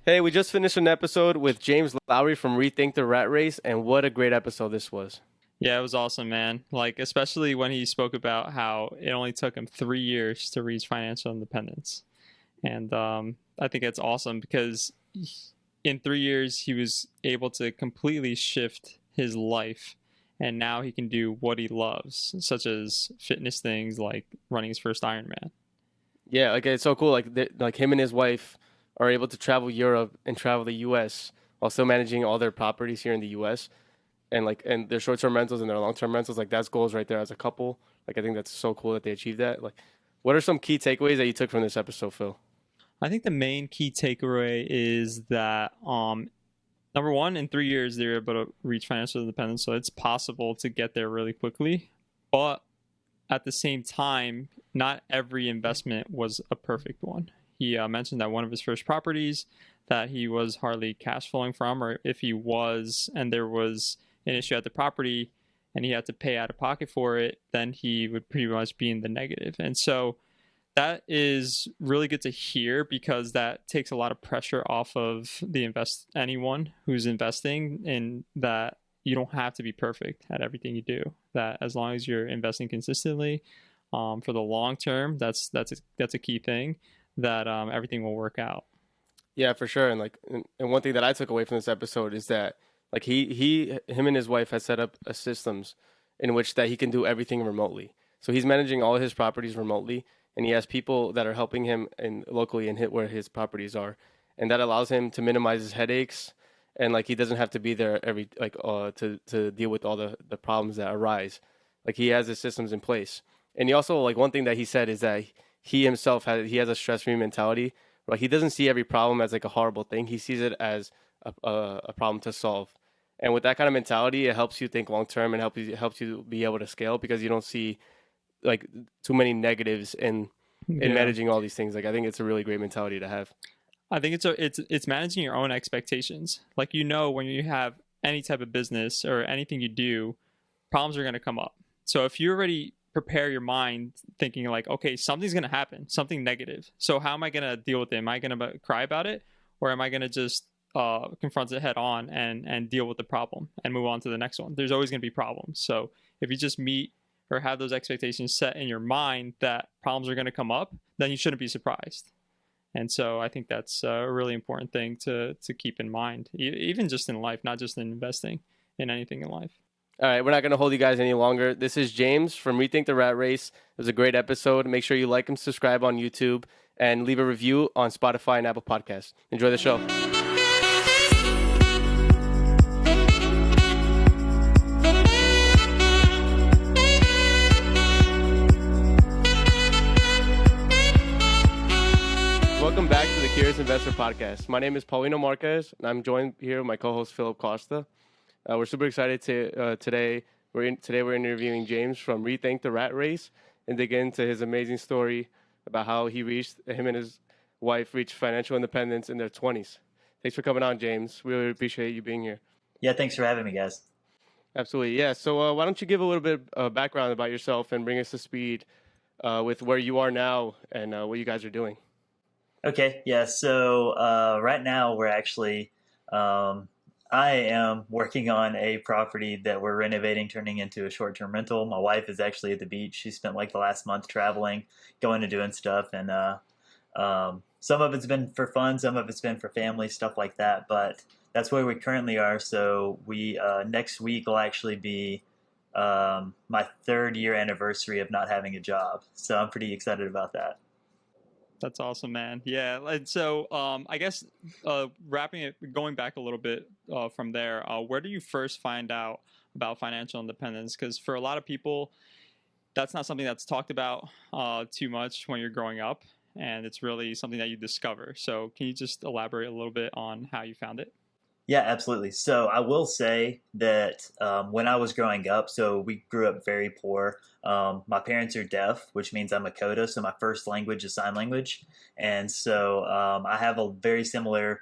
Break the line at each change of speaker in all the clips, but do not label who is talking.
Hey, we just finished an episode with James Lowery from Rethink The Rat Race, and what a great episode this was.
Yeah, it was awesome, man. Like, especially when he spoke about how it only took him 3 years to reach financial independence. And I think it's awesome because in 3 years, he was able to completely shift his life. And now he can do what he loves, such as fitness things like running his first Ironman.
Yeah, like it's so cool. Like him and his wife are able to travel Europe and travel the U.S. while still managing all their properties here in the U.S. and their short-term rentals and their long-term rentals. Like that's goals right there as a couple. Like I think that's so cool that they achieved that. Like, what are some key takeaways that you took from this episode, Phil?
I think the main key takeaway is that number one, in 3 years, they're able to reach financial independence. So it's possible to get there really quickly. But at the same time, not every investment was a perfect one. He mentioned that one of his first properties that he was hardly cash flowing from, or if he was, and there was an issue at the property and he had to pay out of pocket for it, then he would pretty much be in the negative. And so that is really good to hear because that takes a lot of pressure off of anyone who's investing in that you don't have to be perfect at everything you do. That as long as you're investing consistently for the long term, that's a key thing that everything will work out.
Yeah, for sure. And one thing that I took away from this episode is that like him and his wife has set up a systems in which that he can do everything remotely. So he's managing all his properties remotely, and he has people that are helping him locally and hit where his properties are, and that allows him to minimize his headaches, and like he doesn't have to be there every to deal with all the problems that arise. Like he has his systems in place, and he also like one thing that he said is that he himself has a stress-free mentality. Like he doesn't see every problem as like a horrible thing. He sees it as a problem to solve. And with that kind of mentality, it helps you think long term and helps you be able to scale because you don't see like too many negatives in managing all these things. Like I think it's a really great mentality to have.
I think it's managing your own expectations. Like when you have any type of business or anything you do, problems are going to come up. So if you already prepare your mind thinking like, okay, something's going to happen, something negative. So how am I going to deal with it? Am I going to cry about it, or am I going to just confront it head on and deal with the problem and move on to the next one? There's always going to be problems. So if you just meet or have those expectations set in your mind that problems are going to come up, then you shouldn't be surprised. And so I think that's a really important thing to keep in mind, even just in life, not just in investing, in anything in life.
All right, we're not going to hold you guys any longer. This is James from Rethink the Rat Race. It was a great episode. Make sure you like and subscribe on YouTube and leave a review on Spotify and Apple Podcasts. Enjoy the show. Welcome back to the Curious Investor Podcast. My name is Paulino Marquez, and I'm joined here with my co-host Philip Costa. We're super excited today. We're interviewing James from Rethink the Rat Race and dig into his amazing story about how him and his wife reached financial independence in their 20s. Thanks for coming on, James. We really appreciate you being here.
Yeah, thanks for having me, guys.
Absolutely, yeah. So why don't you give a little bit of background about yourself and bring us to speed with where you are now and what you guys are doing.
Okay, yeah. So right now we're actually, I am working on a property that we're renovating, turning into a short-term rental. My wife is actually at the beach. She spent like the last month traveling, going and doing stuff, and some of it's been for fun, some of it's been for family, stuff like that. But that's where we currently are. So we next week will actually be my 3rd year anniversary of not having a job. So I'm pretty excited about that.
That's awesome, man. Yeah. And so I guess going back a little bit from there, where do you first find out about financial independence? Because for a lot of people, that's not something that's talked about too much when you're growing up, and it's really something that you discover. So can you just elaborate a little bit on how you found it?
Yeah, absolutely. So I will say that when I was growing up, so we grew up very poor. My parents are deaf, which means I'm a coda, so my first language is sign language. And so I have a very similar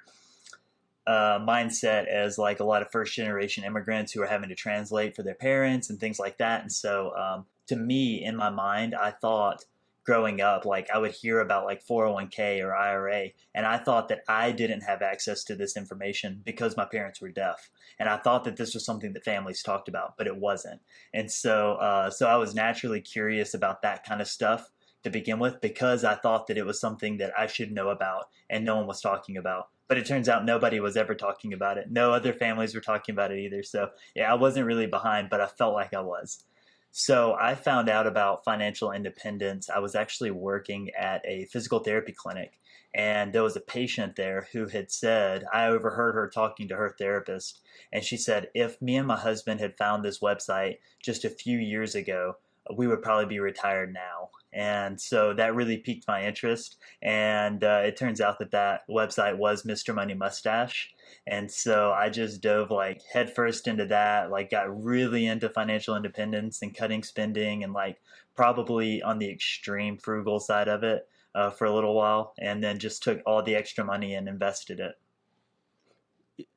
mindset as like a lot of first generation immigrants who are having to translate for their parents and things like that. And so to me, in my mind, I thought growing up, like I would hear about like 401k or IRA, and I thought that I didn't have access to this information because my parents were deaf, and I thought that this was something that families talked about, but it wasn't. And so I was naturally curious about that kind of stuff to begin with because I thought that it was something that I should know about and no one was talking about. But it turns out nobody was ever talking about it. No other families were talking about it either. So yeah, I wasn't really behind, but I felt like I was. So I found out about financial independence. I was actually working at a physical therapy clinic, and there was a patient there who had said, I overheard her talking to her therapist, and she said, if me and my husband had found this website just a few years ago, we would probably be retired now. And so that really piqued my interest. And it turns out that that website was Mr. Money Mustache. And so I just dove like headfirst into that, like got really into financial independence and cutting spending and like probably on the extreme frugal side of it for a little while. And then just took all the extra money and invested it.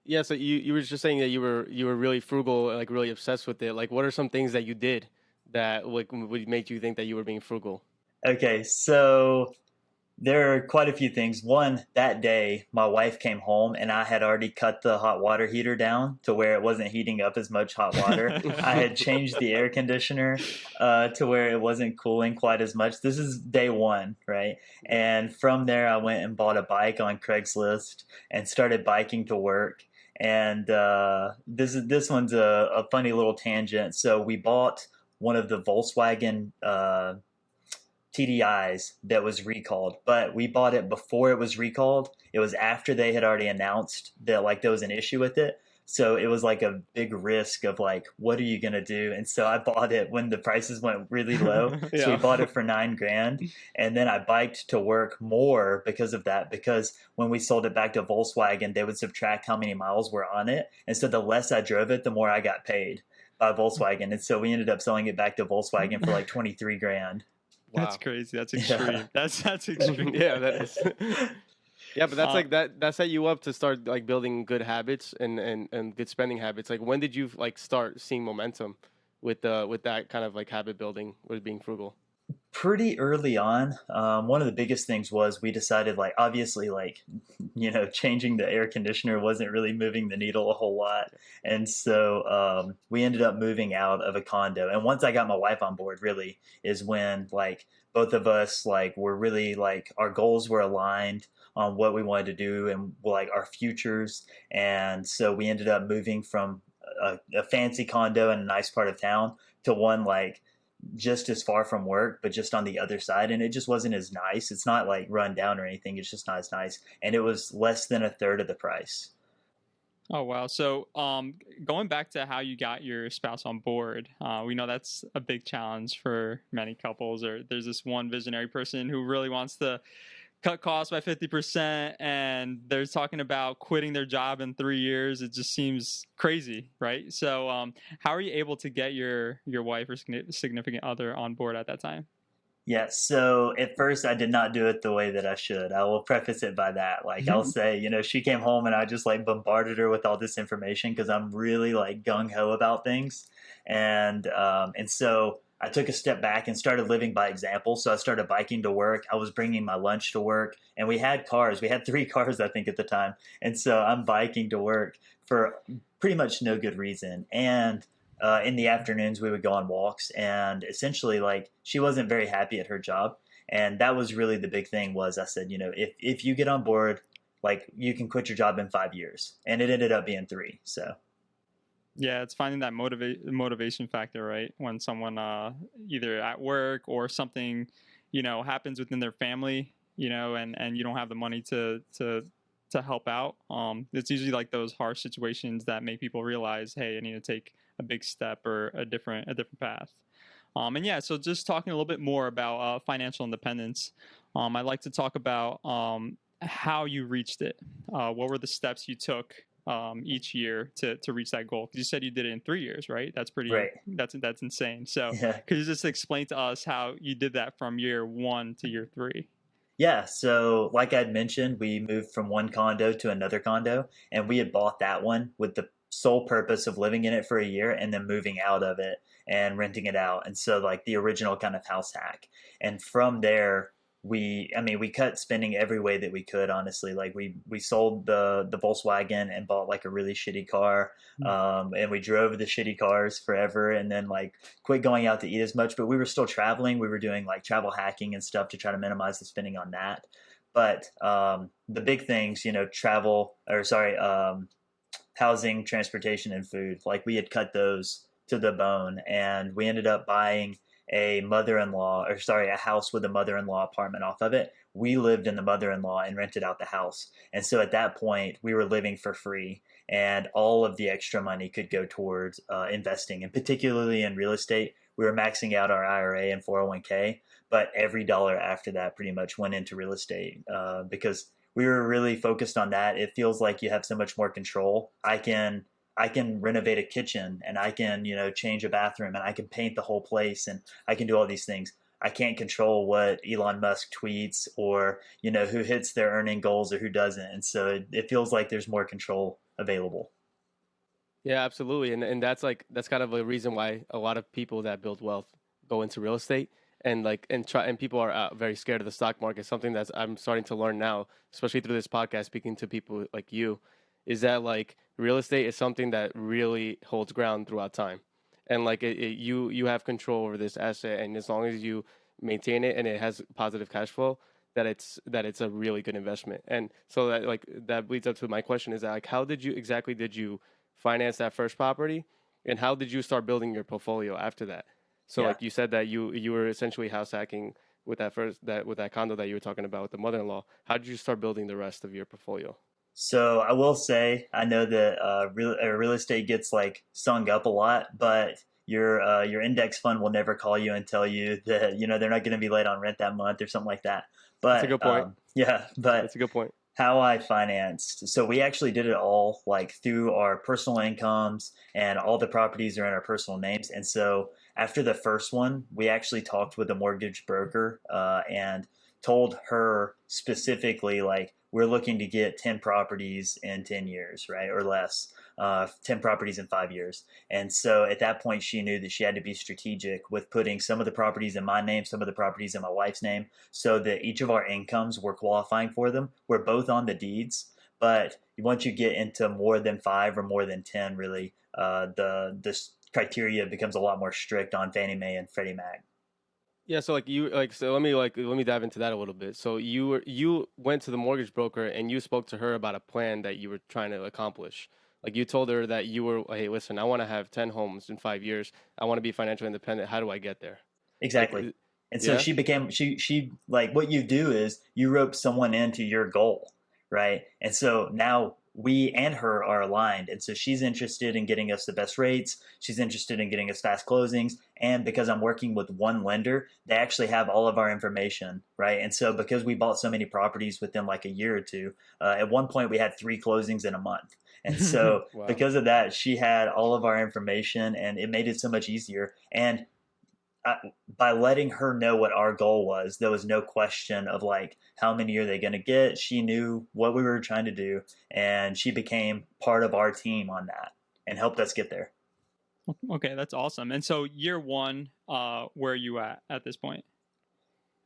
Yeah, so you were just saying that you were really frugal, like really obsessed with it. Like, what are some things that you did that like would make you think that you were being frugal?
Okay, so there are quite a few things. One, that day, my wife came home and I had already cut the hot water heater down to where it wasn't heating up as much hot water. I had changed the air conditioner to where it wasn't cooling quite as much. This is day one, right? And from there, I went and bought a bike on Craigslist and started biking to work. And this one's a funny little tangent. So we bought one of the Volkswagen TDIs that was recalled, but we bought it before it was recalled. It was after they had already announced that like there was an issue with it. So it was like a big risk of like, what are you gonna do? And so I bought it when the prices went really low. So we bought it for $9,000, and then I biked to work more because of that. Because when we sold it back to Volkswagen, they would subtract how many miles were on it, and so the less I drove it, the more I got paid by Volkswagen. And so we ended up selling it back to Volkswagen for like 23 grand.
That's
Wow.
crazy. That's extreme.
Yeah.
That's extreme.
Yeah, that is. Yeah, but that's
Uh,
like that set you up to start like building good habits and good spending habits. Like when did you like start seeing momentum with that kind of like habit building with being frugal?
Pretty early on. One of the biggest things was we decided, like, obviously, like, changing the air conditioner wasn't really moving the needle a whole lot. And so we ended up moving out of a condo. And once I got my wife on board, really, is when, like, both of us, like, were really, like, our goals were aligned on what we wanted to do and, like, our futures. And so we ended up moving from a fancy condo in a nice part of town to one, like, just as far from work, but just on the other side. And it just wasn't as nice. It's not like run down or anything. It's just not as nice. And it was less than a third of the price.
Oh wow! So, going back to how you got your spouse on board, we know that's a big challenge for many couples. Or there's this one visionary person who really wants to cut costs by 50%, and they're talking about quitting their job in 3 years. It just seems crazy, right? So, how are you able to get your wife or significant other on board at that time?
Yeah, so at first I did not do it the way that I should. I will preface it by that. Like I'll say, she came home and I just like bombarded her with all this information because I'm really like gung ho about things, and so I took a step back and started living by example. So I started biking to work. I was bringing my lunch to work, and we had cars. We had 3 cars, I think, at the time, and so I'm biking to work for pretty much no good reason. And in the afternoons we would go on walks, and essentially like she wasn't very happy at her job, and that was really the big thing. Was I said, if you get on board, like you can quit your job in 5 years, and it ended up being 3. So
Yeah, it's finding that motivation factor, right? When someone either at work or something, happens within their family, and you don't have the money to help out. It's usually like those harsh situations that make people realize, hey, I need to take a big step or a different path. And yeah, so just talking a little bit more about financial independence, I'd like to talk about how you reached it. What were the steps you took each year to reach that goal? Because you said you did it in 3 years, right? That's pretty.
right.
That's insane. So,
Yeah.
could you just explain to us how you did that from year 1 to year 3?
Yeah, so like I'd mentioned, we moved from one condo to another condo, and we had bought that one with the sole purpose of living in it for a year and then moving out of it and renting it out. And so like the original kind of house hack. And from there, we cut spending every way that we could, honestly. Like we sold the Volkswagen and bought like a really shitty car. And we drove the shitty cars forever and then like quit going out to eat as much, but we were still traveling. We were doing like travel hacking and stuff to try to minimize the spending on that. But the big things, housing, transportation, and food, like we had cut those to the bone, and we ended up buying a house with a mother-in-law apartment off of it. We lived in the mother-in-law and rented out the house. And so at that point, we were living for free, and all of the extra money could go towards investing, and particularly in real estate. We were maxing out our IRA and 401k, but every dollar after that pretty much went into real estate because we were really focused on that. It feels like you have so much more control. I can renovate a kitchen, and I can, change a bathroom, and I can paint the whole place, and I can do all these things. I can't control what Elon Musk tweets or, who hits their earning goals or who doesn't. And so it feels like there's more control available.
Yeah, absolutely. And that's kind of a reason why a lot of people that build wealth go into real estate and people are very scared of the stock market. Something that I'm starting to learn now, especially through this podcast, speaking to people like you, is that like real estate is something that really holds ground throughout time, and like you have control over this asset, and as long as you maintain it and it has positive cash flow, that it's a really good investment. And so that leads up to my question: is that like how did you finance that first property, and how did you start building your portfolio after that? So
Yeah.
like you said that you were essentially house hacking with that condo that you were talking about with the mother-in-law. How did you start building the rest of your portfolio?
So I will say, I know that real estate gets like sung up a lot, but your index fund will never call you and tell you that they're not going to be late on rent that month or something like that.
That's a
But
good point.
yeah, but
That's a good point.
how I financed. So we actually did it all like through our personal incomes, and all the properties are in our personal names. And so after the first one, we actually talked with a mortgage broker and told her specifically, like, we're looking to get 10 properties in 10 years, right? Or less, 10 properties in 5 years. And so at that point, she knew that she had to be strategic with putting some of the properties in my name, some of the properties in my wife's name, so that each of our incomes were qualifying for them. We're both on the deeds, but once you get into more than 5 or more than 10, really, the criteria becomes a lot more strict on Fannie Mae and Freddie Mac.
Yeah, so let me dive into that a little bit. So you went to the mortgage broker and you spoke to her about a plan that you were trying to accomplish. Like you told her that you were, hey, listen, I want to have 10 homes in 5 years. I want to be financially independent. How do I get there?
Exactly.
Like,
And so
yeah.
she like, what you do is you rope someone into your goal, right? And so now we and her are aligned. And so she's interested in getting us the best rates. She's interested in getting us fast closings. And because I'm working with one lender, they actually have all of our information, right? And so because we bought so many properties within like a year or two, at one point we had 3 closings in a month. And so
Wow.
because of that, she had all of our information, and it made it so much easier. And by letting her know what our goal was, there was no question of like, how many are they going to get? She knew what we were trying to do, and she became part of our team on that and helped us get there.
Okay, that's awesome. And so year one, where are you at this point?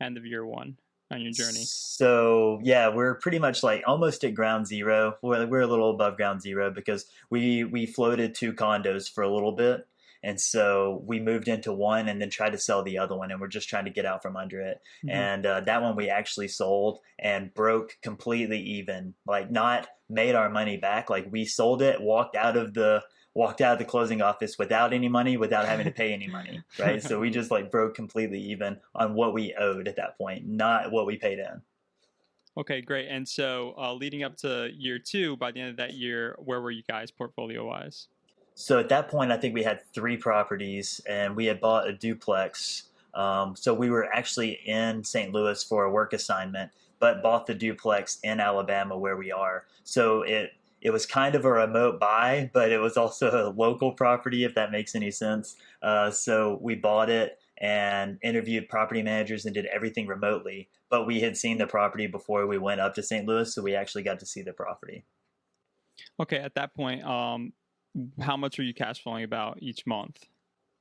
End of year one on your journey.
So yeah, we're pretty much like almost at ground zero. We're a little above ground zero because we floated 2 condos for a little bit. And so we moved into one and then tried to sell the other one, and we're just trying to get out from under it.
Mhm.
And that one we actually sold and broke completely even, like not made our money back. Like we sold it, walked out of the closing office without any money, without having to pay any money, right? So we just like broke completely even on what we owed at that point, not what we paid in.
Okay, great. And so leading up to year 2, by the end of that year, where were you guys portfolio wise?
So at that point, I think we had 3 properties, and we had bought a duplex. So we were actually in St. Louis for a work assignment, but bought the duplex in Alabama where we are. So it was kind of a remote buy, but it was also a local property, if that makes any sense. So we bought it and interviewed property managers and did everything remotely. But we had seen the property before we went up to St. Louis, so we actually got to see the property.
Okay, at that point, how much were you cash flowing about each month?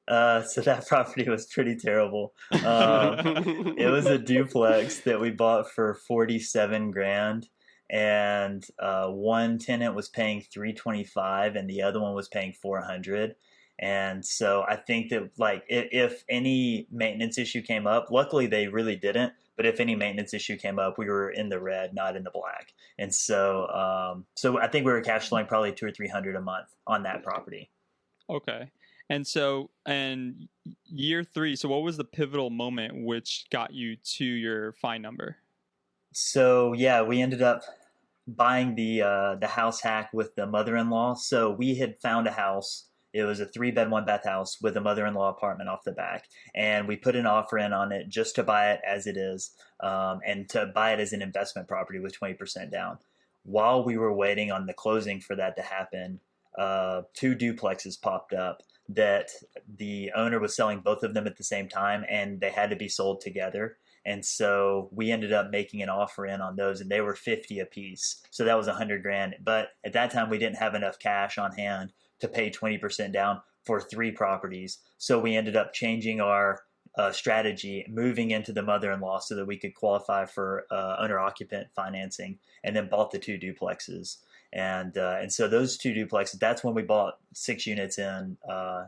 So that property was pretty terrible. It was a duplex that we bought for 47 grand, and one tenant was paying 325, and the other one was paying 400. And so I think that like if any maintenance issue came up, luckily they really didn't. But if any maintenance issue came up, we were in the red, not in the black. And so I think we were cash flowing probably 200 or 300 a month on that property.
Okay. And so, and year 3, so what was the pivotal moment which got you to your fine number?
So yeah, we ended up buying the house hack with the mother-in-law. So we had found a house. It was a 3 bed, 1 bath house with a mother-in-law apartment off the back, and we put an offer in on it just to buy it as it is, and to buy it as an investment property with 20% down. While we were waiting on the closing for that to happen, 2 duplexes popped up that the owner was selling both of them at the same time, and they had to be sold together. And so we ended up making an offer in on those, and they were 50 a piece. So that was 100 grand. But at that time, we didn't have enough cash on hand to pay 20% down for 3 properties. So we ended up changing our strategy, moving into the mother-in-law so that we could qualify for owner-occupant financing, and then bought the 2 duplexes. And so those 2 duplexes, that's when we bought 6 units in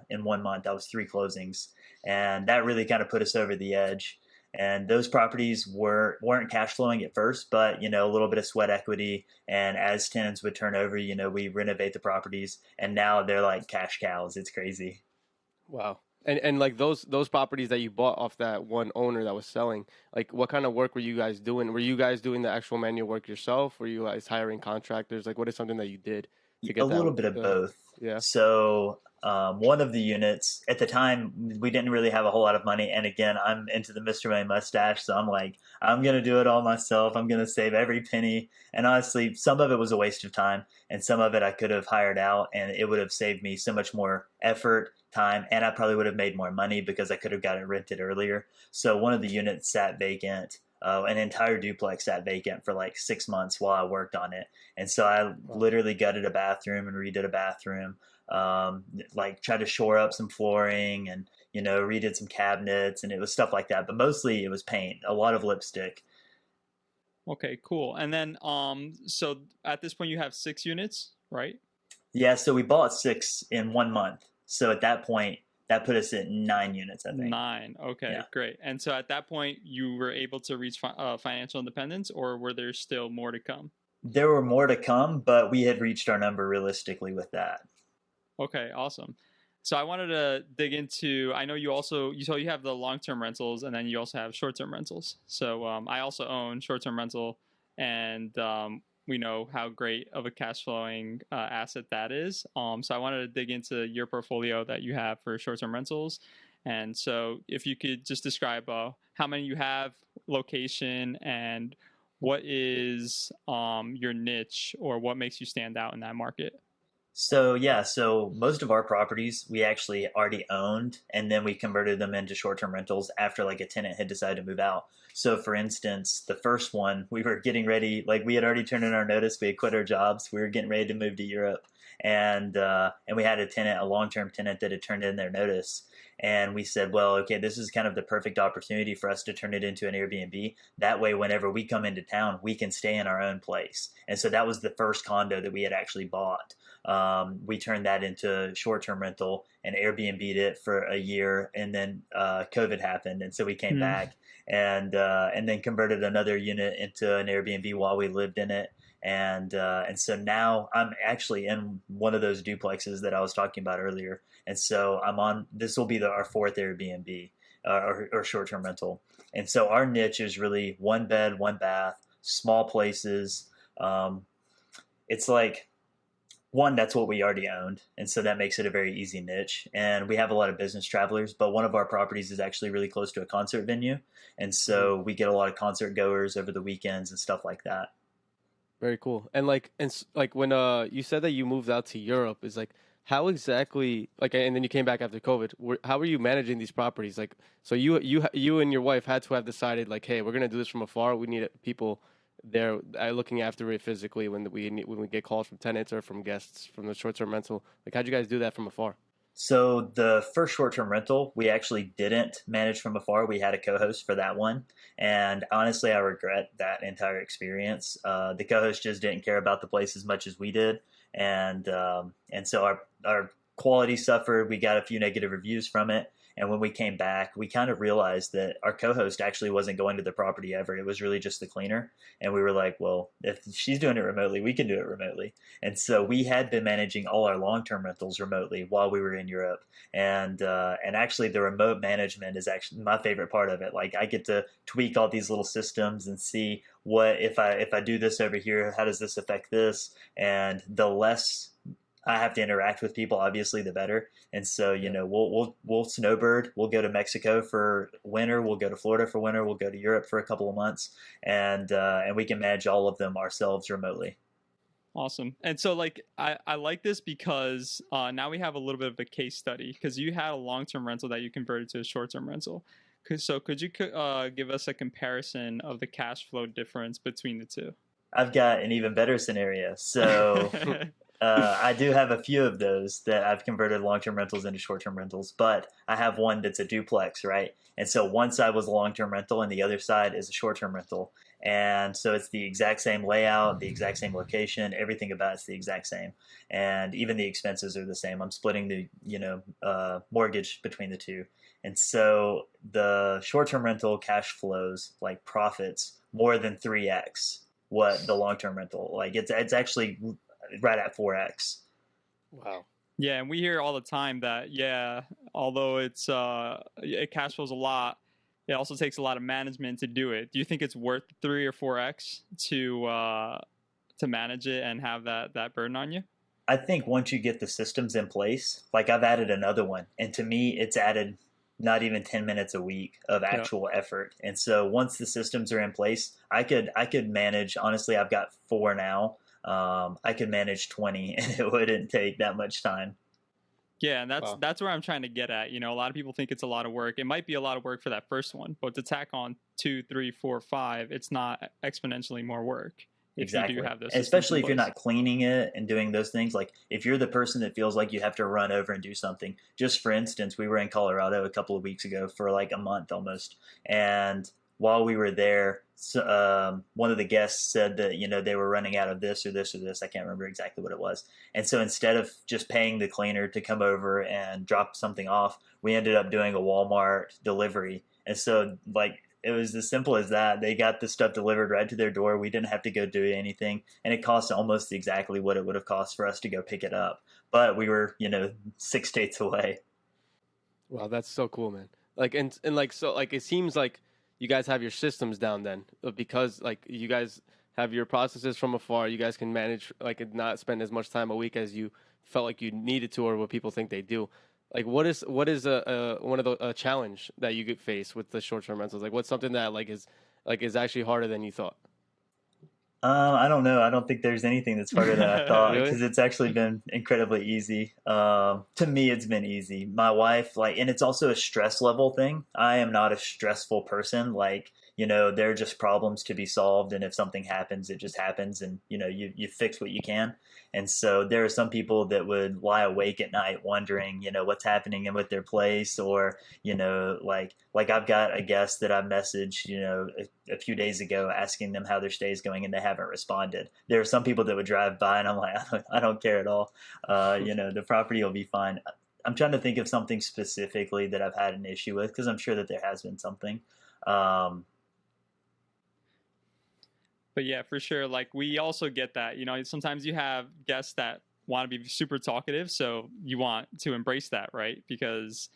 1 month. That was 3 closings, and that really kind of put us over the edge. And those properties weren't cash flowing at first, but a little bit of sweat equity. And as tenants would turn over, we renovate the properties, and now they're like cash cows. It's crazy.
Wow. And like those properties that you bought off that one owner that was selling, like what kind of work were you guys doing? Were you guys doing the actual manual work yourself? Were you guys hiring contractors? Like what is something that you did to
A
get
little bit of
that?
both.
Yeah.
So one of the units at the time, we didn't really have a whole lot of money, and again, I'm into the Mr. May mustache, so I'm like, I'm gonna do it all myself. I'm gonna save every penny. And honestly, some of it was a waste of time, and some of it I could have hired out, and it would have saved me so much more effort, time, and I probably would have made more money because I could have got it rented earlier. So one of the units sat vacant. An entire duplex sat vacant for like 6 months while I worked on it. And so I literally gutted a bathroom and redid a bathroom, like tried to shore up some flooring, and redid some cabinets, and it was stuff like that. But mostly it was paint, a lot of lipstick.
Okay, cool. And then, so at this point you have 6 units, right?
Yeah, so we bought 6 in 1 month. So at that point, that put us at 9 units, I think.
9. Okay,
Yeah.
great. And so at that point, you were able to reach financial independence, or were there still more to come?
There were more to come, but we had reached our number realistically with that.
Okay, awesome. So I wanted to dig into. I know you have the long-term rentals, and then you also have short-term rentals. So I also own short-term rental, and we know how great of a cash flowing asset that is. So I wanted to dig into your portfolio that you have for short-term rentals. And so if you could just describe how many you have, location, and what is your niche, or what makes you stand out in that market.
So yeah, so most of our properties we actually already owned, and then we converted them into short-term rentals after like a tenant had decided to move out. So for instance, the first one, we were getting ready, like we had already turned in our notice, we had quit our jobs, we were getting ready to move to Europe, and we had a long-term tenant that had turned in their notice. And we said, well, okay, this is kind of the perfect opportunity for us to turn it into an Airbnb. That way, whenever we come into town, we can stay in our own place. And so that was the first condo that we had actually bought. We turned that into short-term rental and Airbnb'd it for a year, and then COVID happened, and so we came back and then converted another unit into an Airbnb while we lived in it. And so now I'm actually in one of those duplexes that I was talking about earlier, and so I'm on. This will be our 4th Airbnb or short-term rental, and so our niche is really 1 bed, 1 bath, small places. It's like that's what we already owned, and so that makes it a very easy niche. And we have a lot of business travelers, but one of our properties is actually really close to a concert venue, and so we get a lot of concert goers over the weekends and stuff like that.
Very cool. And when you said that you moved out to Europe, is like how exactly and then you came back after COVID. How were you managing these properties? Like so you and your wife had to have decided like, hey, we're gonna do this from afar. We need people they're looking after it physically when we get calls from tenants or from guests from the short-term rental? Like, how'd you guys do that from afar?
So the first short-term rental, we actually didn't manage from afar. We had a co-host for that one, and honestly, I regret that entire experience. The co-host just didn't care about the place as much as we did, and so our quality suffered. We got a few negative reviews from it, and when we came back, we kind of realized that our co-host actually wasn't going to the property ever. It was really just the cleaner, and we were like, well, if she's doing it remotely, we can do it remotely. And so we had been managing all our long-term rentals remotely while we were in Europe. And actually, the remote management is actually my favorite part of it. Like, I get to tweak all these little systems and see what if I do this over here, how does this affect this? And the less I have to interact with people, obviously, the better. And so, we'll snowbird. We'll go to Mexico for winter. We'll go to Florida for winter. We'll go to Europe for a couple of months, and we can manage all of them ourselves remotely.
Awesome. And so, like, I like this because now we have a little bit of a case study, because you had a long-term rental that you converted to a short-term rental. So could you give us a comparison of the cash flow difference between the two?
I've got an even better scenario. So I do have a few of those that I've converted long-term rentals into short-term rentals, but I have one that's a duplex, right? And so one side was a long-term rental and the other side is a short-term rental. And so it's the exact same layout, the exact same location, everything about it's the exact same. And even the expenses are the same. I'm splitting the, mortgage between the two. And so the short-term rental cash flows, like profits, more than 3x what the long-term rental, like it's actually right at 4x.
Wow.
Yeah, and we hear all the time that, yeah, although it cash flows a lot, it also takes a lot of management to do it. Do you think it's worth 3 or 4x to manage it and have that burden on you?
I think once you get the systems in place, like I've added another one, and to me, it's added not even 10 minutes a week of
Yeah.
actual effort. And so once the systems are in place, I could manage. Honestly, I've got 4 now. I could manage 20, and it wouldn't take that much time.
Yeah, and
Wow.
that's where I'm trying to get at. A lot of people think it's a lot of work. It might be a lot of work for that first one, but to tack on 2, 3, 4, 5, it's not exponentially more work if you do
Exactly.
have those
And
systems in
especially if you're
place.
not cleaning it and doing those things. Like if you're the person that feels like you have to run over and do something. Just for instance, we were in Colorado a couple of weeks ago for like a month almost. And while we were there, one of the guests said that, they were running out of this or this or this. I can't remember exactly what it was. And so instead of just paying the cleaner to come over and drop something off, we ended up doing a Walmart delivery. And so, like, it was as simple as that. They got the stuff delivered right to their door. We didn't have to go do anything, and it cost almost exactly what it would have cost for us to go pick it up. But we were, 6 states away.
Wow, that's so cool, man. Like and like so like it seems like you guys have your systems down then, because like you guys have your processes from afar. You guys can manage like and not spend as much time a week as you felt like you needed to or what people think they do. Like what is a one of a challenge that you could face with the short term rentals? Like what's something that is actually harder than you thought?
I don't know. I don't think there's anything that's harder than I thought
Really?
because it's actually been incredibly easy. To me, it's been easy. My wife, like, and it's also a stress level thing. I am not a stressful person. Like, there are just problems to be solved, and if something happens, it just happens, and you fix what you can. And so there are some people that would lie awake at night wondering, what's happening in with their place, or like I've got a guest that I messaged, a few days ago asking them how their stay is going, and they haven't responded. There are some people that would drive by, and I'm like, I don't care at all. The property will be fine. I'm trying to think of something specifically that I've had an issue with because I'm sure that there has been something. Um,
But yeah, for sure. Like, we also get that. Sometimes you have guests that want to be super talkative, so you want to embrace that, right? Because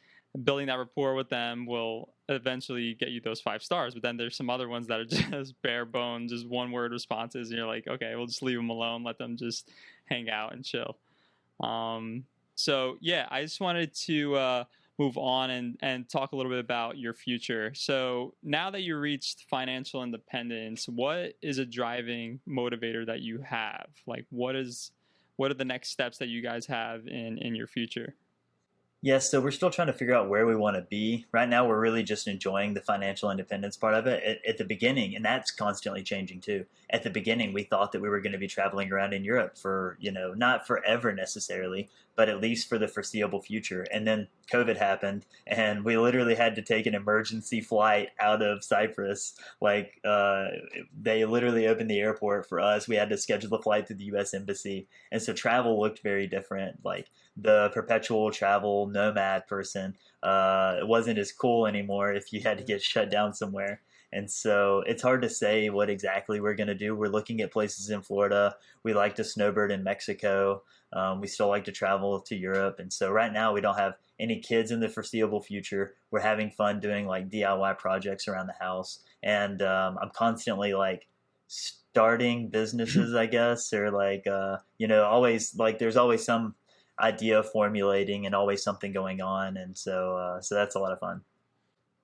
building that rapport with them will eventually get you those 5 stars. But then there's some other ones that are just bare bones, just one word responses, and you're like, okay, we'll just leave them alone, let them just hang out and chill. So yeah, I just wanted to move on and talk a little bit about your future. So now that you reached financial independence, what is a driving motivator that you have? Like, what are the next steps that you guys have in your future?
Yes, so we're still trying to figure out where we want to be. Right now, we're really just enjoying the financial independence part of it at the beginning, and that's constantly changing too. At the beginning, we thought that we were going to be traveling around in Europe for, not forever necessarily, but at least for the foreseeable future. And then COVID happened, and we literally had to take an emergency flight out of Cyprus. They literally opened the airport for us. We had to schedule the flight to the U.S. Embassy, and so travel looked very different. Like the perpetual travel nomad person, it wasn't as cool anymore if you had to get shut down somewhere. And so it's hard to say what exactly we're going to do. We're looking at places in Florida. We like to snowbird in Mexico. We still like to travel to Europe. And so right now we don't have any kids in the foreseeable future. We're having fun doing like DIY projects around the house. And I'm constantly like starting businesses, I guess, or always like there's always some idea formulating and always something going on, and so that's a lot of fun.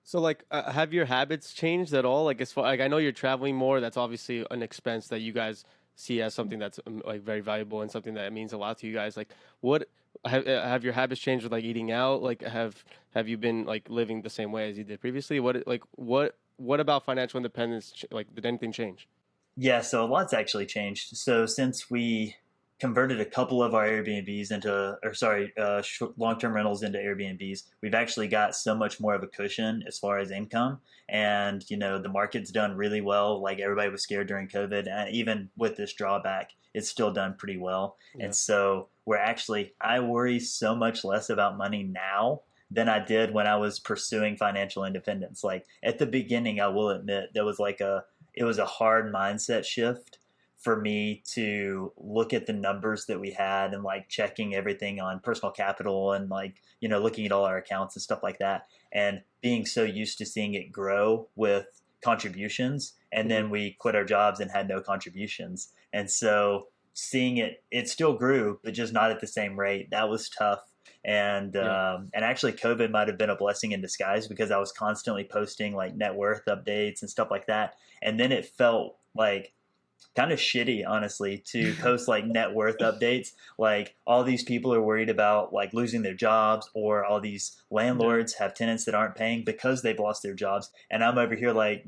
So like, have your habits changed at all? Like as far like I know you're traveling more. That's obviously an expense that you guys see as something that's like very valuable and something that means a lot to you guys. Like, what have your habits changed with like eating out? Like, have you been like living the same way as you did previously? What about financial independence? Like, did anything change?
Yeah, so a lot's actually changed. So since we converted a couple of our Airbnbs into, or sorry, long-term rentals into Airbnbs, we've actually got so much more of a cushion as far as income. And, the market's done really well. Like everybody was scared during COVID. And even with this drawback, it's still done pretty well. Yeah. And so I worry so much less about money now than I did when I was pursuing financial independence. Like at the beginning, I will admit it was a hard mindset shift for me to look at the numbers that we had and like checking everything on personal capital and like, looking at all our accounts and stuff like that, and being so used to seeing it grow with contributions. And then we quit our jobs and had no contributions. And so seeing it still grew, but just not at the same rate. That was tough. And actually COVID might have been a blessing in disguise because I was constantly posting like net worth updates and stuff like that. And then it felt like kind of shitty, honestly, to post like net worth updates. Like all these people are worried about like losing their jobs, or all these landlords have tenants that aren't paying because they've lost their jobs. And I'm over here like,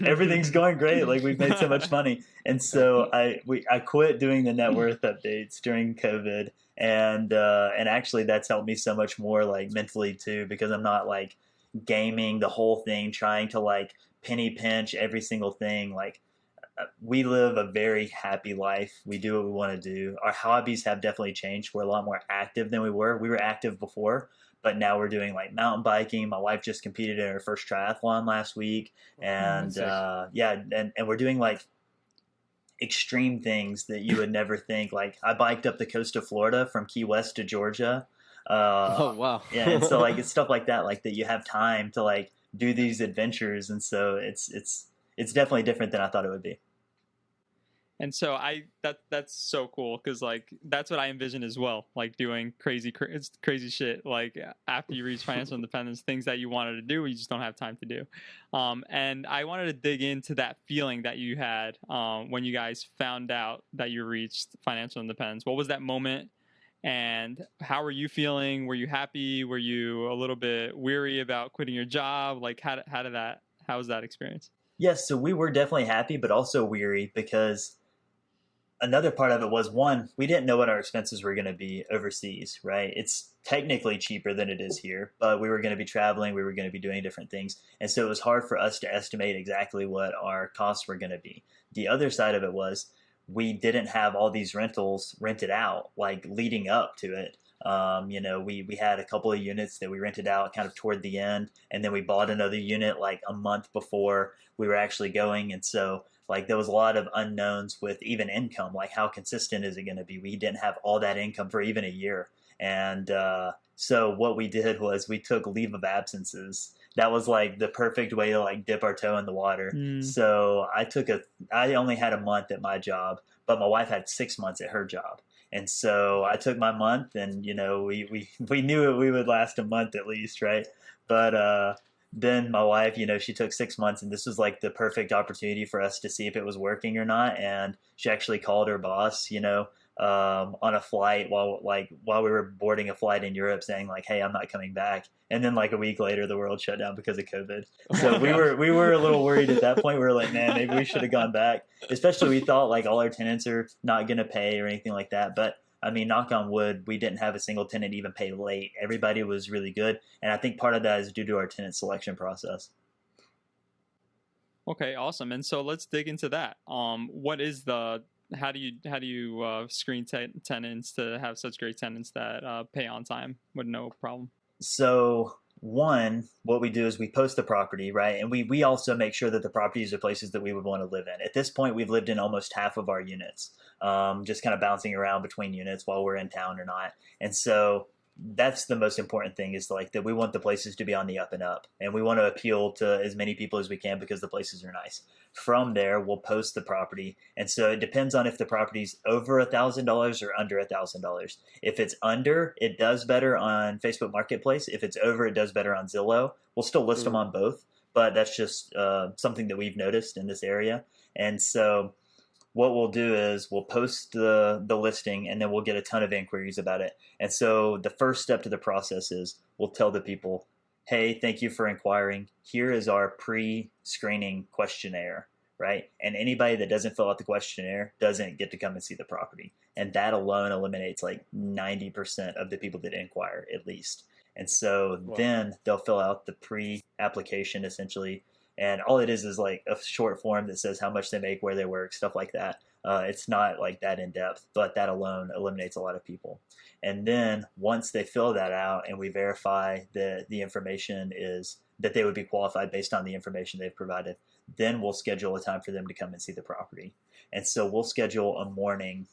everything's going great. Like we've made so much money. And so I quit doing the net worth updates during COVID. And actually that's helped me so much more like mentally too, because I'm not like gaming the whole thing, trying to like penny pinch every single thing. Like we live a very happy life. We do what we want to do. Our hobbies have definitely changed. We're a lot more active than we were. We were active before, but now we're doing like mountain biking. My wife just competed in her first triathlon last week. And and we're doing like extreme things that you would never think. Like I biked up the coast of Florida from Key West to Georgia.
Oh, wow.
Yeah. And so like it's stuff like that, like that you have time to like do these adventures. And so it's definitely different than I thought it would be.
And so that's so cool, because like that's what I envision as well, like doing crazy shit like after you reach financial independence, things that you wanted to do you just don't have time to do. And I wanted to dig into that feeling that you had when you guys found out that you reached financial independence. What was that moment, and how were you feeling? Were you happy? Were you a little bit weary about quitting your job? Like how was that experience?
Yes, so we were definitely happy, but also weary, because another part of it was, one, we didn't know what our expenses were going to be overseas, right? It's technically cheaper than it is here, but we were going to be traveling, we were going to be doing different things. And so it was hard for us to estimate exactly what our costs were going to be. The other side of it was we didn't have all these rentals rented out, like leading up to it. We had a couple of units that we rented out kind of toward the end, and then we bought another unit like a month before we were actually going. And so like there was a lot of unknowns with even income, like how consistent is it going to be? We didn't have all that income for even a year. And so what we did was we took leave of absences. That was like the perfect way to like dip our toe in the water. So I only had a month at my job, but my wife had 6 months at her job. And so I took my month, and, we knew we would last a month at least, right? But then my wife, she took 6 months, and this was like the perfect opportunity for us to see if it was working or not. And she actually called her boss, on a flight while we were boarding a flight in Europe, saying like, "Hey, I'm not coming back." And then like a week later, the world shut down because of COVID. So we were a little worried at that point. We were like, "Man, maybe we should have gone back." Especially we thought like all our tenants are not going to pay or anything like that. But I mean, knock on wood, we didn't have a single tenant even pay late. Everybody was really good, and I think part of that is due to our tenant selection process.
Okay, awesome. And so let's dig into that. What is the how do you screen tenants to have such great tenants that pay on time with no problem?
So one, what we do is we post the property, right? And we also make sure that the properties are places that we would want to live in. At this point, we've lived in almost half of our units, just kind of bouncing around between units while we're in town or not. And so that's the most important thing, is like that we want the places to be on the up and up, and we want to appeal to as many people as we can because the places are nice. From there, we'll post the property, and so it depends on if the property's over $1,000 or under $1,000. If it's under, it does better on Facebook Marketplace. If it's over, it does better on Zillow. We'll still list them on both, but that's just something that we've noticed in this area. And so what we'll do is we'll post the listing, and then we'll get a ton of inquiries about it. And so the first step to the process is we'll tell the people, "Hey, thank you for inquiring. Here is our pre-screening questionnaire," right? And anybody that doesn't fill out the questionnaire doesn't get to come and see the property. And that alone eliminates like 90% of the people that inquire, at least. And so then they'll fill out the pre-application essentially. And all it is like a short form that says how much they make, where they work, stuff like that. It's not like that in depth, but that alone eliminates a lot of people. And then once they fill that out and we verify that the information is that they would be qualified based on the information they've provided, then we'll schedule a time for them to come and see the property. And so we'll schedule a morning.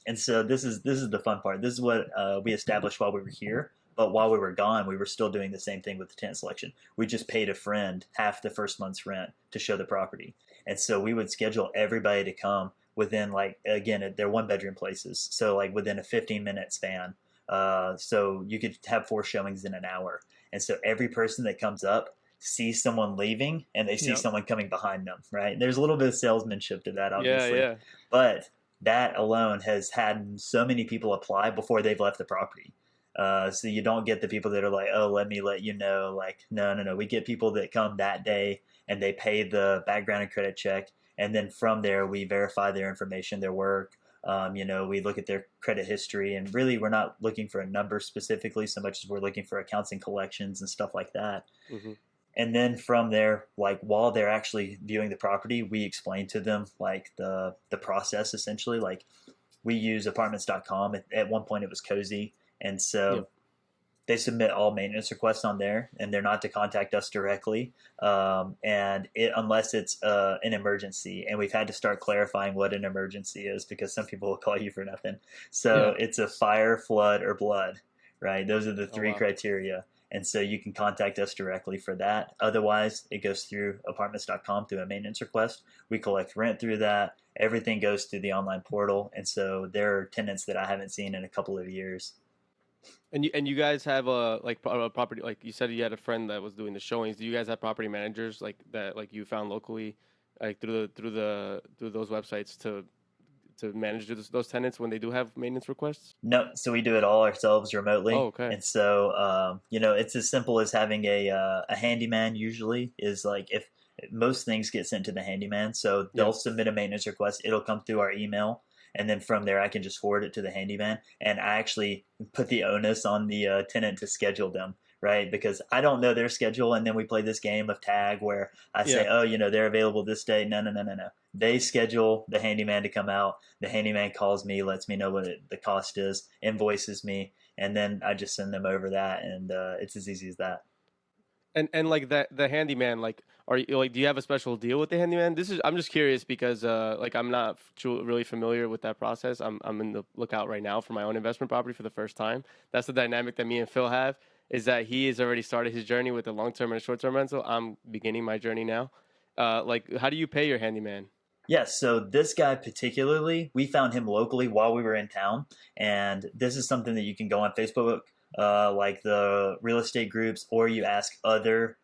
And so this is the fun part. This is what we established while we were here. But while we were gone, we were still doing the same thing with the tenant selection. We just paid a friend half the first month's rent to show the property. And so we would schedule everybody to come within, like, again, they're 1-bedroom places. So like within a 15-minute span. So you could have 4 showings in an hour. And so every person that comes up sees someone leaving and they see someone coming behind them, right? There's a little bit of salesmanship to that, obviously. Yeah. But that alone has had so many people apply before they've left the property. So you don't get the people that are like, "Oh, let me let you know." Like, no. We get people that come that day and they pay the background and credit check. And then from there, we verify their information, their work. We look at their credit history, and really we're not looking for a number specifically so much as we're looking for accounts and collections and stuff like that. Mm-hmm. And then from there, like while they're actually viewing the property, we explain to them like the process essentially. Like we use apartments.com. At one point it was Cozy. And so they submit all maintenance requests on there, and they're not to contact us directly, unless it's an emergency. And we've had to start clarifying what an emergency is, because some people will call you for nothing. So it's a fire, flood, or blood, right? Those are the 3 criteria. And so you can contact us directly for that. Otherwise, it goes through apartments.com through a maintenance request. We collect rent through that. Everything goes through the online portal. And so there are tenants that I haven't seen in a couple of years.
And you guys have a property, like you said you had a friend that was doing the showings. Do you guys have property managers like that, like you found locally, like through those websites to manage those tenants when they do have maintenance requests?
No, so we do it all ourselves remotely.
Oh, okay.
And so it's as simple as having a handyman. Usually is like, if most things get sent to the handyman, so they'll submit a maintenance request. It'll come through our email. And then from there, I can just forward it to the handyman. And I actually put the onus on the tenant to schedule them, right? Because I don't know their schedule. And then we play this game of tag where I say, they're available this day. No. They schedule the handyman to come out. The handyman calls me, lets me know what the cost is, invoices me. And then I just send them over that. And it's as easy as that.
And like that, the handyman, like, are you like, do you have a special deal with the handyman? I'm just curious because like I'm not really familiar with that process. I'm in the lookout right now for my own investment property for the first time. That's the dynamic that me and Phil have, is that he has already started his journey with the long-term and short-term rental. I'm beginning my journey now. Like, how do you pay your handyman?
Yes, so this guy particularly, we found him locally while we were in town, and this is something that you can go on Facebook, like the real estate groups, or you ask other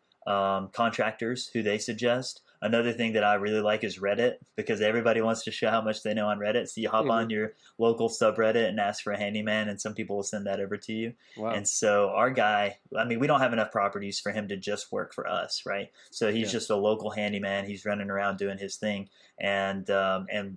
contractors who they suggest. Another thing that I really like is Reddit, because everybody wants to show how much they know on Reddit. So you hop on your local subreddit and ask for a handyman, and some people will send that over to you.
Wow.
And so our guy, I mean, we don't have enough properties for him to just work for us, right? So he's just a local handyman. He's running around doing his thing, and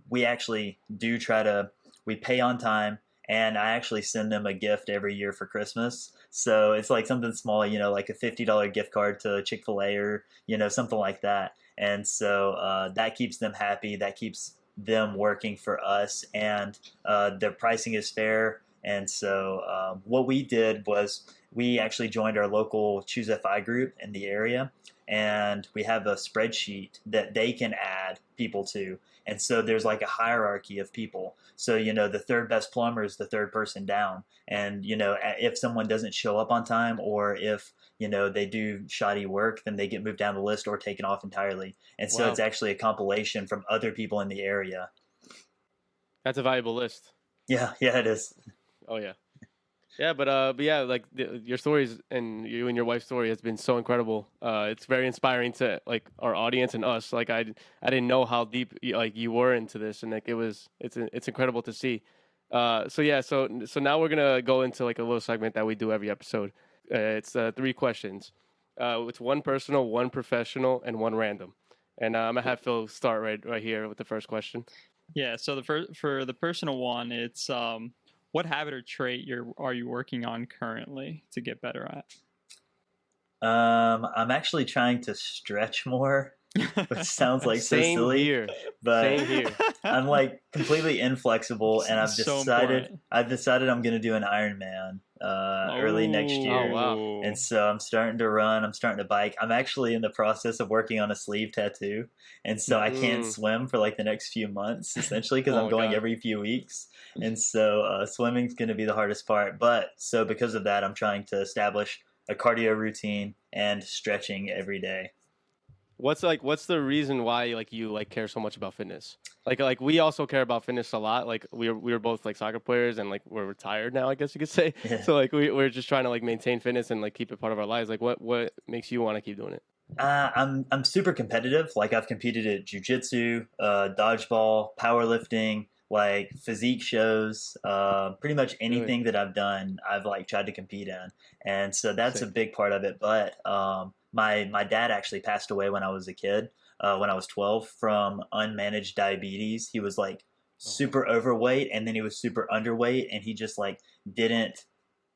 we actually do try to, we pay on time. And I actually send them a gift every year for Christmas. So it's like something small, you know, like a $50 gift card to Chick-fil-A or, you know, something like that. And so that keeps them happy. That keeps them working for us. And their pricing is fair. And so what we did was we actually joined our local Choose FI group in the area. And we have a spreadsheet that they can add people to. And so there's like a hierarchy of people. So, you know, the third best plumber is the third person down. And, you know, if someone doesn't show up on time, or if, you know, they do shoddy work, then they get moved down the list or taken off entirely. And so it's actually a compilation from other people in the area.
That's a valuable list.
Yeah, it is.
Oh, yeah. Yeah, but yeah, like your stories and you and your wife's story has been so incredible. It's very inspiring to like our audience and us. Like I didn't know how deep like you were into this, and like it's incredible to see. So yeah, so now we're gonna go into like a little segment that we do every episode. It's 3 questions. It's 1 personal, 1 professional, and 1 random. And I'm gonna have Phil start right here with the first question.
Yeah. So for the personal one, it's what habit or trait are you working on currently to get better at?
I'm actually trying to stretch more, which sounds like so silly.
Here.
But
Same here.
I'm like completely inflexible, and I've decided
important.
I'm going to do an Ironman early next year.
Oh, wow.
And so I'm starting to run. I'm starting to bike. I'm actually in the process of working on a sleeve tattoo, and so I can't swim for like the next few months, essentially, because I'm going every few weeks. And so swimming's going to be the hardest part. But so because of that, I'm trying to establish a cardio routine and stretching every day.
What's the reason why you care so much about fitness? Like we also care about fitness a lot. Like we were both like soccer players, and like we're retired now, I guess you could say.
Yeah.
So like we're just trying to like maintain fitness and like keep it part of our lives. Like what makes you want to keep doing it?
I'm super competitive. Like I've competed at jiu-jitsu, dodgeball, powerlifting, like physique shows, pretty much anything that I've done, I've like tried to compete in. And so that's a big part of it. But my dad actually passed away when I was a kid, when I was 12, from unmanaged diabetes. He was like super overweight, and then he was super underweight, and he just like didn't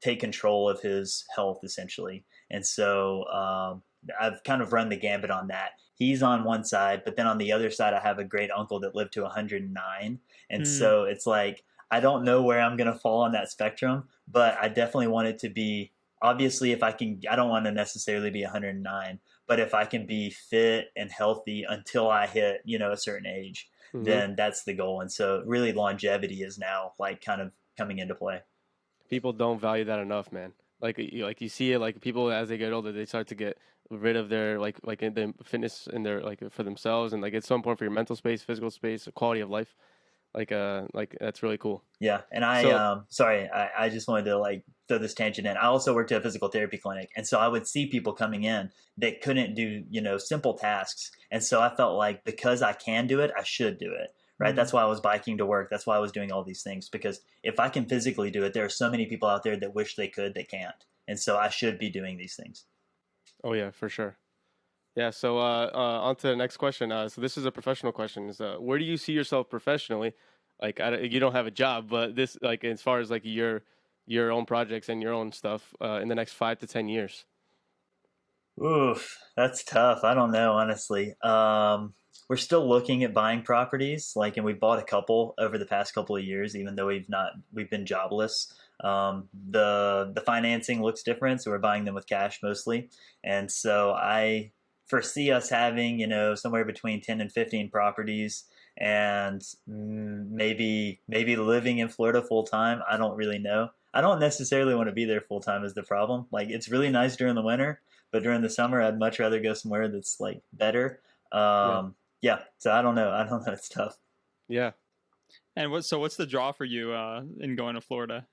take control of his health essentially. And so I've kind of run the gambit on that. He's on one side, but then on the other side, I have a great uncle that lived to 109. And so it's like, I don't know where I'm going to fall on that spectrum, but I definitely want it to be, obviously, if I can, I don't want to necessarily be 109, but if I can be fit and healthy until I hit, you know, a certain age, then that's the goal. And so really longevity is now like kind of coming into play.
People don't value that enough, man. Like you see it, like people as they get older, they start to get rid of their like in the fitness in their like for themselves, and like it's so important for your mental space, physical space, quality of life. Like that's really cool.
Yeah, and I just wanted to like throw this tangent in. I also worked at a physical therapy clinic, and so I would see people coming in that couldn't do, you know, simple tasks, and so I felt like because I can do it, I should do it. Right. That's why I was biking to work. That's why I was doing all these things, because if I can physically do it, there are so many people out there that wish they could, that can't. And so I should be doing these things.
Oh, yeah, for sure. Yeah. So on to the next question. So this is a professional question. Is where do you see yourself professionally? Like you don't have a job, but this like as far as like your own projects and your own stuff in the next 5 to 10 years.
Oof, that's tough. I don't know, honestly. We're still looking at buying properties, like, and we've bought a couple over the past couple of years, even though we've been jobless. The financing looks different, so we're buying them with cash mostly. And so I foresee us having, you know, somewhere between 10 and 15 properties, and maybe living in Florida full time. I don't really know. I don't necessarily want to be there full time is the problem. Like, it's really nice during the winter, but during the summer, I'd much rather go somewhere that's like better. Yeah, so I don't know. It's tough.
Yeah.
And what's the draw for you in going to Florida?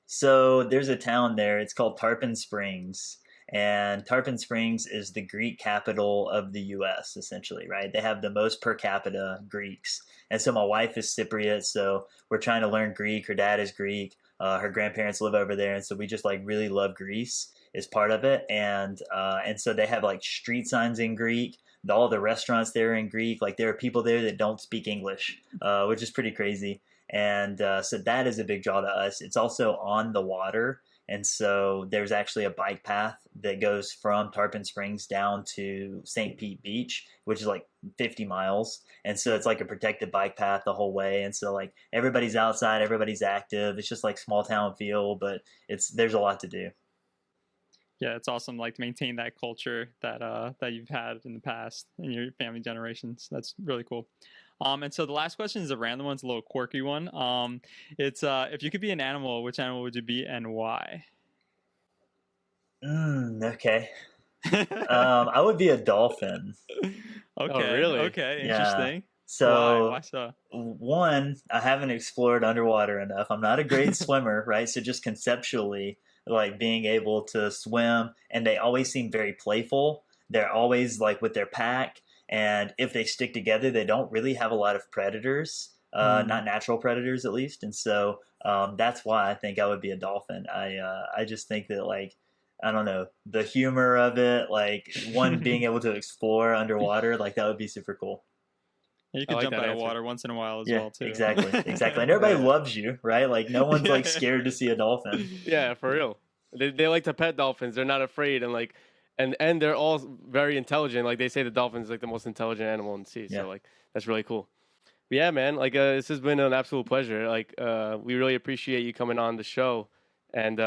So there's a town there. It's called Tarpon Springs, And Tarpon Springs is the Greek capital of the U.S., essentially, right? They have the most per capita Greeks. And so my wife is Cypriot, so we're trying to learn Greek. Her dad is Greek. Her grandparents live over there, and so we just like really love Greece is part of it. And so they have like street signs in Greek. All the restaurants there are in Greek. Like there are people there that don't speak English, which is pretty crazy. And so that is a big draw to us. It's also on the water. And so there's actually a bike path that goes from Tarpon Springs down to St. Pete Beach, which is like 50 miles. And so it's like a protected bike path the whole way. And so like everybody's outside, everybody's active. It's just like small town feel, but there's a lot to do.
Yeah, it's awesome. Like to maintain that culture that you've had in the past in your family generations. That's really cool. And so the last question is a random one. It's a little quirky one. It's if you could be an animal, which animal would you be and why?
Okay. I would be a dolphin.
Okay.
Oh, really?
Okay.
Yeah.
Interesting.
So,
Why so?
one, I haven't explored underwater enough. I'm not a great swimmer, right? So just conceptually, like being able to swim, and they always seem very playful. They're always like with their pack. And if they stick together, they don't really have a lot of predators, not natural predators at least. And so that's why I think I would be a dolphin. I just think that like, I don't know, the humor of it, like one being able to explore underwater, like that would be super cool.
You can
like
jump
that
out of
answer.
water once in a while as
Yeah,
well too.
exactly. And everybody loves you, right? Like no one's like scared to see a dolphin.
Yeah, for real. They like to pet dolphins. They're not afraid, and like, and they're all very intelligent. Like they say, the dolphin is like the most intelligent animal in the sea.
Yeah.
So like that's really cool. But yeah, man. Like this has been an absolute pleasure. Like we really appreciate you coming on the show, and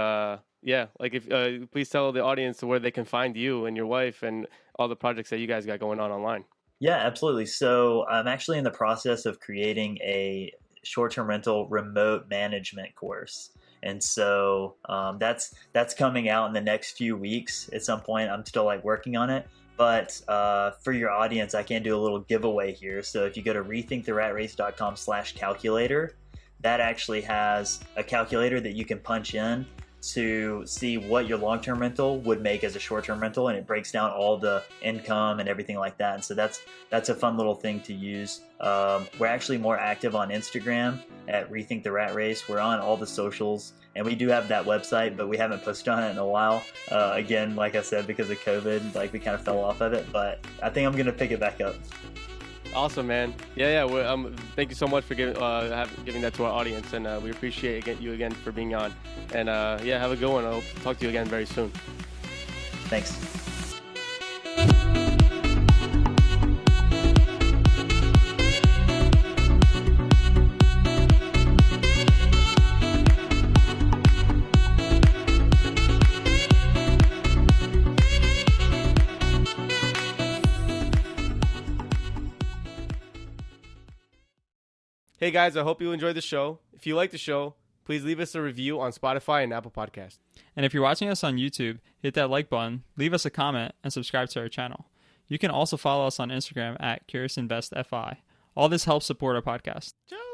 yeah, like if please tell the audience where they can find you and your wife and all the projects that you guys got going on online.
Yeah, absolutely. So I'm actually in the process of creating a short-term rental remote management course. And so that's coming out in the next few weeks at some point. I'm still like working on it. But for your audience, I can do a little giveaway here. So if you go to rethinktheratrace.com/calculator, that actually has a calculator that you can punch in to see what your long-term rental would make as a short-term rental, and it breaks down all the income and everything like that. And so that's a fun little thing to use. We're actually more active on Instagram at Rethink The Rat Race. We're on all the socials, and we do have that website, but we haven't posted on it in a while. Again, like I said, because of COVID, like we kind of fell off of it, but I think I'm gonna pick it back up.
Awesome, man. Yeah. Thank you so much for giving that to our audience, and we appreciate you again for being on. And yeah, have a good one. I'll talk to you again very soon.
Thanks.
Hey guys, I hope you enjoyed the show. If you like the show, please leave us a review on Spotify and Apple Podcasts.
And if you're watching us on YouTube, hit that like button, leave us a comment, and subscribe to our channel. You can also follow us on Instagram at CuriousInvestFI. All this helps support our podcast.
Ciao.